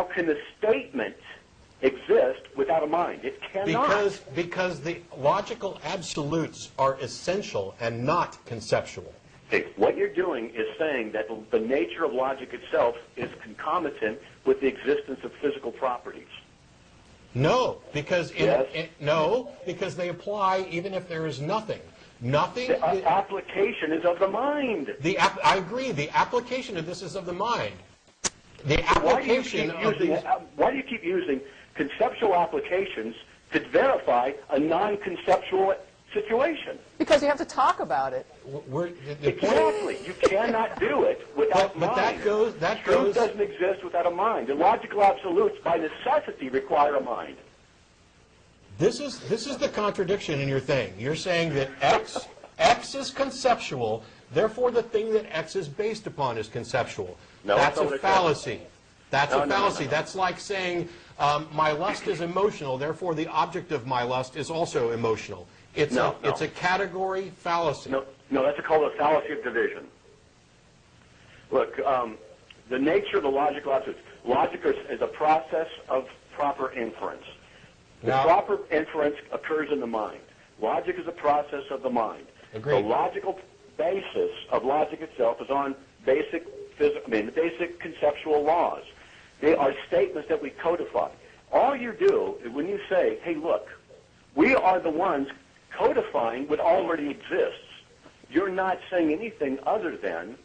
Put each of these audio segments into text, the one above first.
how can the statement exist without a mind? It cannot. Because the logical absolutes are essential and not conceptual. Okay, what you're doing is saying that the nature of logic itself is concomitant with the existence of physical properties. No, because Yes. because they apply even if there is nothing. Nothing. The application is of the mind. I agree. The application of this is of the mind. The Why do application you keep using conceptual applications to verify a non-conceptual situation? Because you have to talk about it. Exactly. You cannot do it without mind. But that Truth goes. doesn't exist without a mind. The logical absolutes, by necessity, require a mind. This is the contradiction in your thing. You're saying that X is conceptual, therefore the thing that X is based upon is conceptual. No, that's that's a not fallacy. That's No, a no, fallacy. no, no. That's like saying my lust is emotional, therefore the object of my lust is also emotional. It's a category fallacy. No, that's called a fallacy of division. Look, the nature of the logical absolutes. Logic is a process of proper inference. The proper inference occurs in the mind. Logic is a process of the mind. Agreed. The logical basis of logic itself is on basic conceptual laws. They are statements that we codify. All you do is when you say, hey, look, we are the ones codifying what already exists, you're not saying anything other than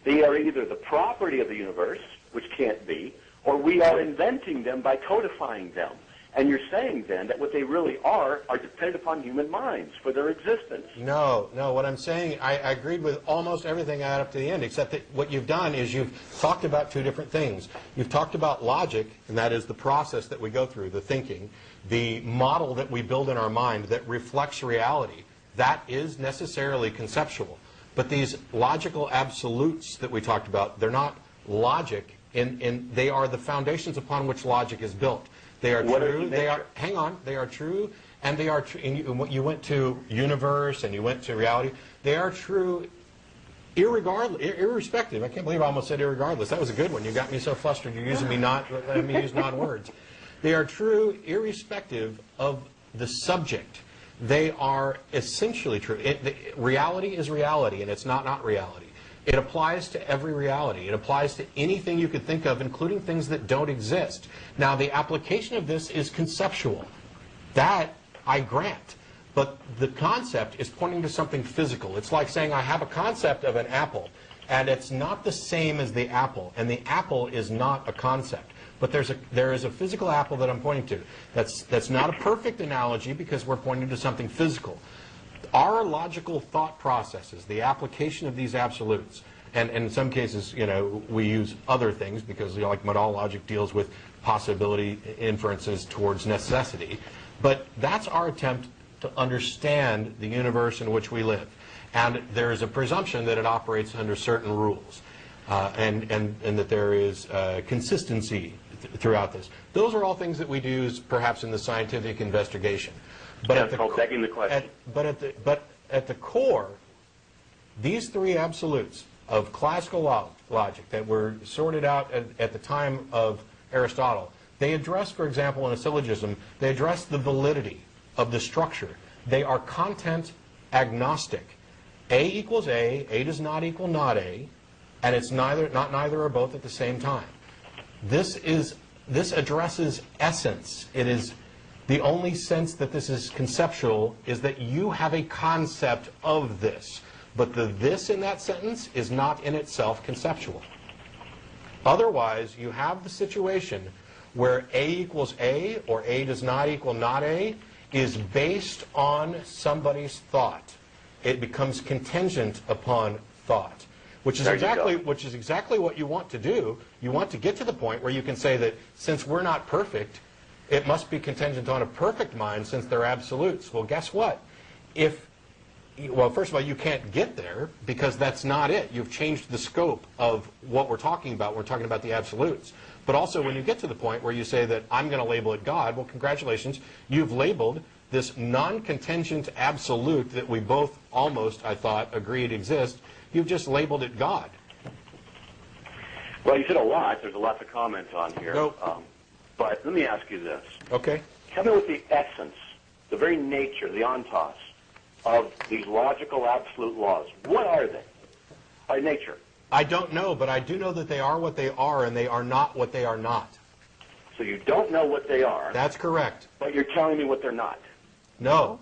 they are either the property of the universe, which can't be, or we are inventing them by codifying them. And you're saying then that what they really are dependent upon human minds for their existence. No. What I'm saying, I agreed with almost everything right up to the end, except that what you've done is you've talked about two different things. You've talked about logic, and that is the process that we go through, the thinking, the model that we build in our mind that reflects reality. That is necessarily conceptual. But these logical absolutes that we talked about, they're not logic, and they are the foundations upon which logic is built. They are true. They are. Hang on. They are true, and they are true. And you went to universe, and you went to reality. They are true, irrespective. I can't believe I almost said irregardless. That was a good one. You got me so flustered. You're using me letting me use non-words. They are true, irrespective of the subject. They are essentially true. Reality is reality, and it's not reality. It applies to every reality. It applies to anything you could think of, including things that don't exist. Now, the application of this is conceptual. That I grant. But the concept is pointing to something physical. It's like saying I have a concept of an apple, and it's not the same as the apple. And the apple is not a concept. But there is a physical apple that I'm pointing to. That's not a perfect analogy because we're pointing to something physical. Our logical thought processes, the application of these absolutes, and in some cases, we use other things because, like modal logic deals with possibility inferences towards necessity. But that's our attempt to understand the universe in which we live. And there is a presumption that it operates under certain rules, and that there is consistency throughout this. Those are all things that we do, perhaps in the scientific investigation. But That's called begging the question. But at the core, these three absolutes of classical logic that were sorted out at the time of Aristotle, they address, for example, in a syllogism, they address the validity of the structure. They are content agnostic. A equals A does not equal not A, and it's not neither or both at the same time. This addresses essence. It is the only sense that this is conceptual is that you have a concept of this. But the this in that sentence is not in itself conceptual. Otherwise, you have the situation where A equals A or A does not equal not A is based on somebody's thought. It becomes contingent upon thought, which is exactly what you want to do. You want to get to the point where you can say that since we're not perfect, it must be contingent on a perfect mind since they're absolutes. Well, guess what? Well, first of all, you can't get there because that's not it. You've changed the scope of what we're talking about. We're talking about the absolutes. But also, when you get to the point where you say that I'm going to label it God, well, congratulations. You've labeled this non-contingent absolute that we both almost, I thought, agreed exists. You've just labeled it God. Well, you said a lot. There's a lot to comment on here. Nope. But let me ask you this. Okay. Tell me what the essence, the very nature, the ontos of these logical absolute laws. What are they by nature? I don't know, but I do know that they are what they are, and they are not what they are not. So you don't know what they are. That's correct. But you're telling me what they're not. No.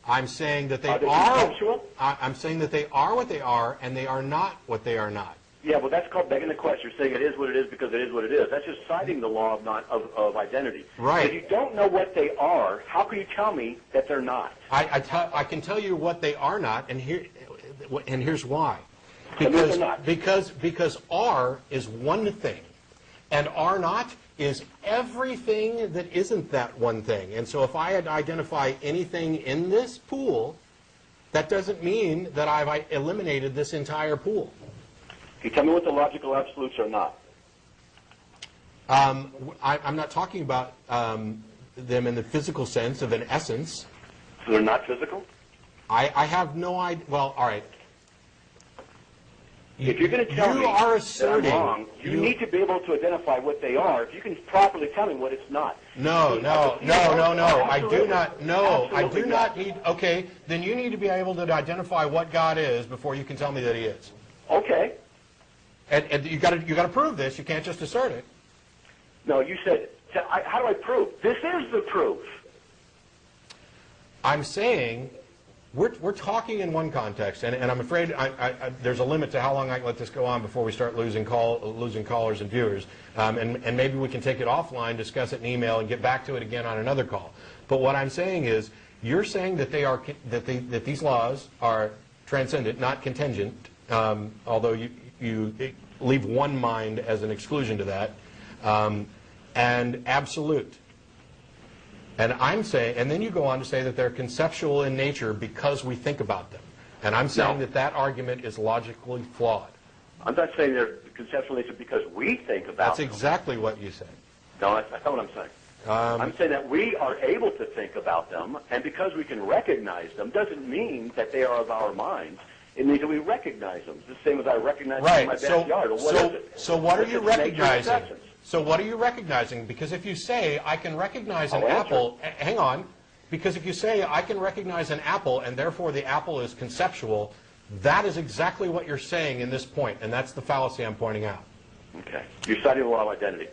I'm saying that they Are they are. conceptual? I'm saying that they are what they are, and they are not what they are not. Yeah, well, that's called begging the question. You're saying it is what it is because it is what it is. That's just citing the law of identity. Right. If you don't know what they are, how can you tell me that they're not? I can tell you what they are not, and here's why. Tell me what they're not. Because are is one thing, and are not is everything that isn't that one thing. And so if I had to identify anything in this pool, that doesn't mean that I've eliminated this entire pool. Can you tell me what the logical absolutes are not? I'm not talking about them in the physical sense of an essence. So they're not physical? I have no idea. Well, all right. If you're going to tell me that I'm wrong, you need to be able to identify what they are. If you can properly tell me what it's not. No. I do not. No, I do not need. Okay, then you need to be able to identify what God is before you can tell me that He is. Okay. And you got to prove this. You can't just assert it. No, you said. How do I prove? This is the proof. I'm saying. We're talking in one context, and I'm afraid there's a limit to how long I can let this go on before we start losing callers and viewers. And maybe we can take it offline, discuss it in email, and get back to it again on another call. But what I'm saying is, you're saying that that these laws are transcendent, not contingent, although you leave one mind as an exclusion to that, and absolute. And I'm saying, and then you go on to say that they're conceptual in nature because we think about them. And I'm saying that argument is logically flawed. I'm not saying they're conceptual in nature because we think about them. That's exactly what you said. No, that's not what I'm saying. I'm saying that we are able to think about them, and because we can recognize them doesn't mean that they are of our minds. It means that we recognize them. It's the same as I recognize them in my backyard. Well, what is it? So what are you recognizing? Essence. So what are you recognizing? Because if you say, I can recognize an apple, hang on, because if you say, I can recognize an apple, and therefore the apple is conceptual, that is exactly what you're saying in this point, and that's the fallacy I'm pointing out. Okay. You're citing the law of identity.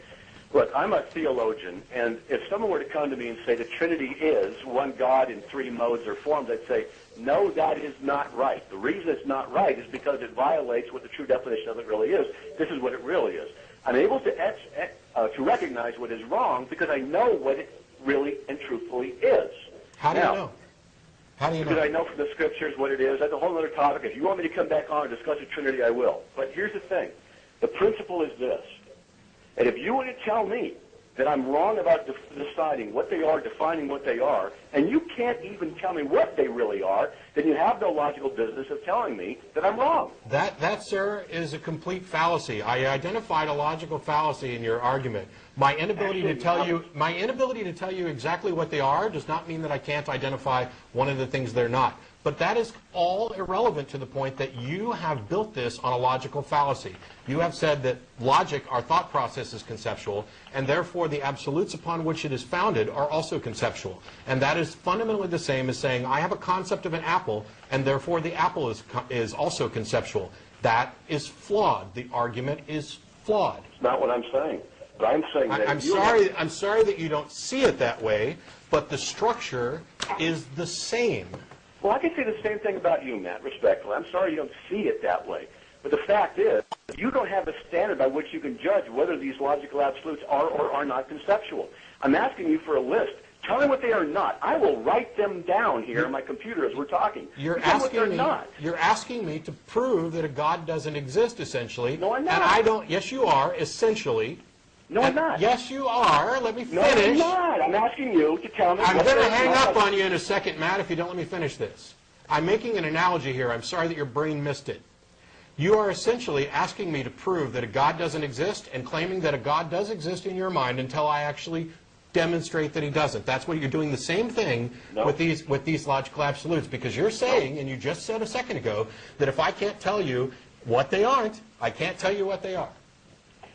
Look, I'm a theologian, and if someone were to come to me and say the Trinity is one God in three modes or forms, I'd say, no, that is not right. The reason it's not right is because it violates what the true definition of it really is. This is what it really is. I'm able to recognize what is wrong because I know what it really and truthfully is. How do you know? How do you know? Because I know from the Scriptures what it is. That's a whole other topic. If you want me to come back on and discuss the Trinity, I will. But here's the thing. The principle is this. And if you were to tell me that I'm wrong about deciding what they are, defining what they are, and you can't even tell me what they really are, then you have no logical business of telling me that I'm wrong. That, sir, is a complete fallacy. I identified a logical fallacy in your argument. My inability to tell you exactly what they are does not mean that I can't identify one of the things they're not. But that is all irrelevant to the point that you have built this on a logical fallacy. You have said that logic, our thought process, is conceptual, and therefore the absolutes upon which it is founded are also conceptual. And that is fundamentally the same as saying, I have a concept of an apple, and therefore the apple is also conceptual. That is flawed. The argument is flawed. It's not what I'm saying. But I'm saying that I'm sorry that you don't see it that way, but the structure is the same. Well, I can say the same thing about you, Matt, respectfully. I'm sorry you don't see it that way. But the fact is, you don't have a standard by which you can judge whether these logical absolutes are or are not conceptual. I'm asking you for a list. Tell me what they are not. I will write them down here on my computer as we're talking. You're asking me to prove that a God doesn't exist, essentially. No, I'm not. And I don't. Yes, you are, essentially. No, I'm not. Yes, you are. Let me finish. No, I'm not. I'm asking you to tell me. I'm going to hang up on you in a second, Matt, if you don't let me finish this. I'm making an analogy here. I'm sorry that your brain missed it. You are essentially asking me to prove that a God doesn't exist and claiming that a God does exist in your mind until I actually demonstrate that he doesn't. That's what you're doing, the same thing with these logical absolutes, because you're saying, and you just said a second ago, that if I can't tell you what they aren't, I can't tell you what they are.